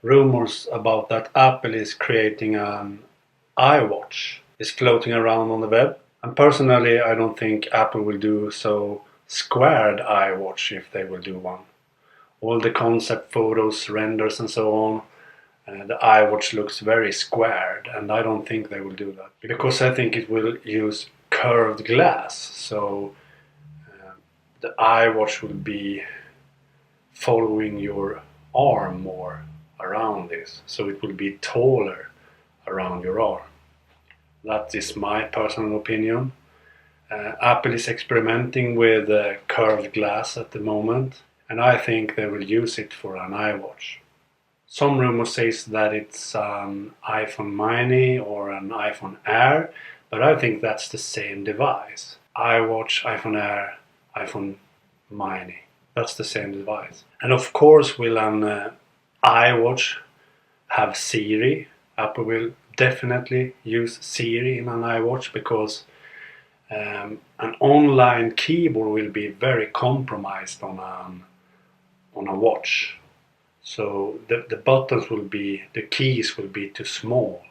rumors about that Apple is creating an iWatch is floating around on the web. And personally, I don't think Apple will do so squared iWatch if they will do one. All the concept photos, renders and so on, the iWatch looks very squared, and I don't think they will do that. Because I think it will use curved glass, so the iWatch will be following your arm more around this, so it will be taller around your arm. That is my personal opinion. Apple is experimenting with curved glass at the moment, and I think they will use it for an iWatch. Some rumors says that it's an iPhone Mini or an iPhone Air, but I think that's the same device. iWatch, iPhone Air, iPhone Mini. That's the same device. And of course will an iWatch have Siri. Apple will definitely use Siri in an iWatch because an online keyboard will be very compromised on a watch. So the buttons will be, the keys will be too small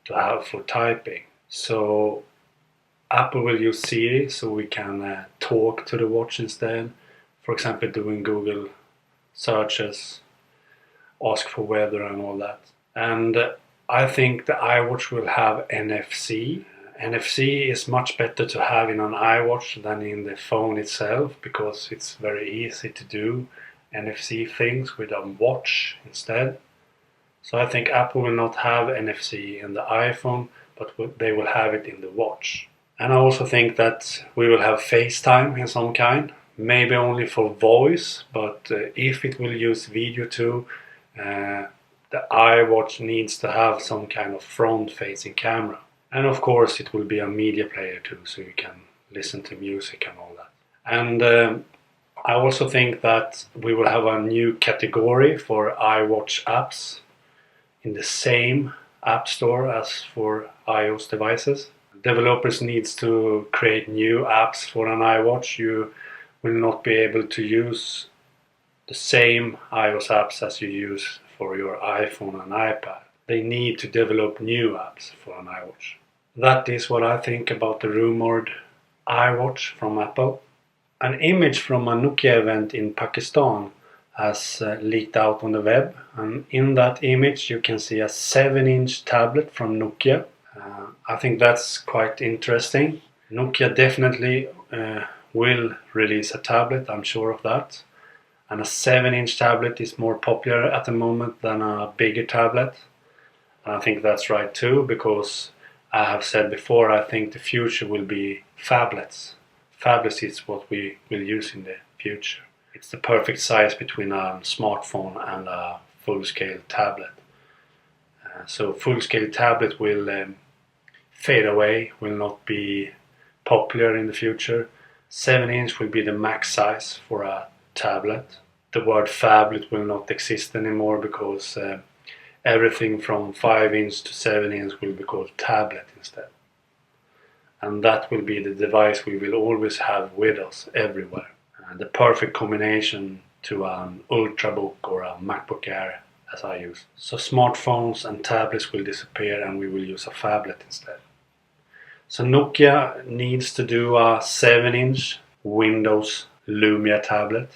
to have for typing. So Apple will use Siri so we can talk to the watch instead. For example, doing Google searches, ask for weather and all that. And I think the iWatch will have NFC. NFC is much better to have in an iWatch than in the phone itself because it's very easy to do NFC things with a watch instead. So I think Apple will not have NFC in the iPhone, but they will have it in the watch. And I also think that we will have FaceTime in some kind, maybe only for voice, but if it will use video too, the iWatch needs to have some kind of front-facing camera. And of course it will be a media player too, so you can listen to music and all that. And I also think that we will have a new category for iWatch apps in the same app store as for iOS devices. Developers needs to create new apps for an iWatch. You will not be able to use the same iOS apps as you use for your iPhone and iPad. They need to develop new apps for an iWatch. That is what I think about the rumored iWatch from Apple. An image from a Nokia event in Pakistan has leaked out on the web, and in that image you can see a 7-inch tablet from Nokia. I think that's quite interesting. Nokia definitely will release a tablet, I'm sure of that. And a 7-inch tablet is more popular at the moment than a bigger tablet. And I think that's right too, because I have said before, I think the future will be phablets. Phablets is what we will use in the future. It's the perfect size between a smartphone and a full-scale tablet. So full-scale tablet will fade away, will not be popular in the future. 7-inch will be the max size for a tablet. The word phablet will not exist anymore because everything from 5-inch to 7-inch will be called tablet instead. And that will be the device we will always have with us everywhere. The perfect combination to an Ultrabook or a MacBook Air as I use. So smartphones and tablets will disappear and we will use a phablet instead. So Nokia needs to do a 7-inch Windows Lumia tablet,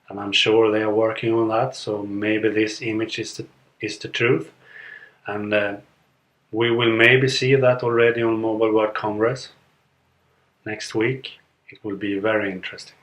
and I'm sure they are working on that, so maybe this image is the truth, and we will maybe see that already on Mobile World Congress next week. It will be very interesting.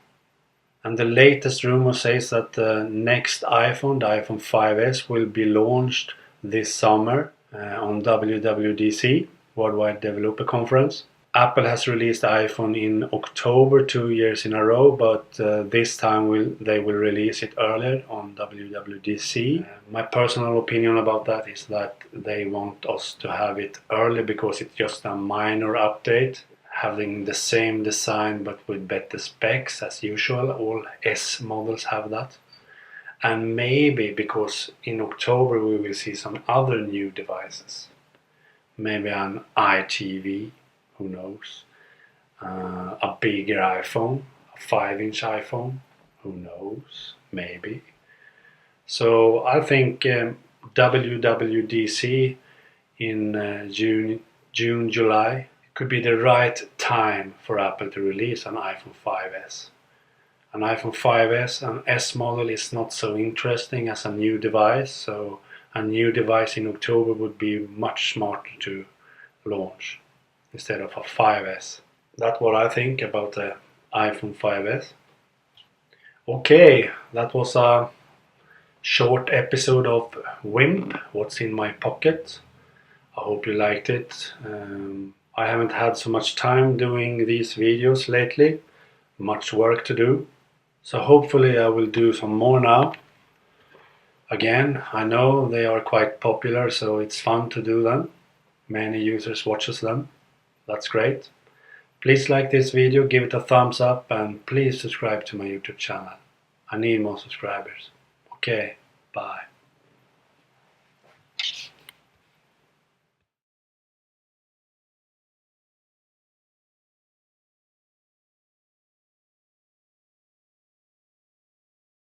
And the latest rumor says that the next iPhone, the iPhone 5S, will be launched this summer on WWDC, Worldwide Developer Conference. Apple has released the iPhone in October 2 years in a row, but this time they will release it earlier on WWDC. My personal opinion about that is that they want us to have it early because it's just a minor update, having the same design but with better specs as usual. All S models have that. And maybe because in October we will see some other new devices. Maybe an iTV, who knows, a bigger iPhone, a 5-inch iPhone, who knows, maybe. So I think WWDC in June, July could be the right time for Apple to release an iPhone 5S. An iPhone 5S and S model is not so interesting as a new device, so a new device in October would be much smarter to launch instead of a 5S. That's what I think about the iPhone 5S. Okay, that was a short episode of WIMP, What's in My Pocket. I hope you liked it. I haven't had so much time doing these videos lately, much work to do. So hopefully I will do some more now. Again, I know they are quite popular, so it's fun to do them. Many users watches them. That's great. Please like this video, give it a thumbs up, and please subscribe to my YouTube channel. I need more subscribers. Okay, bye.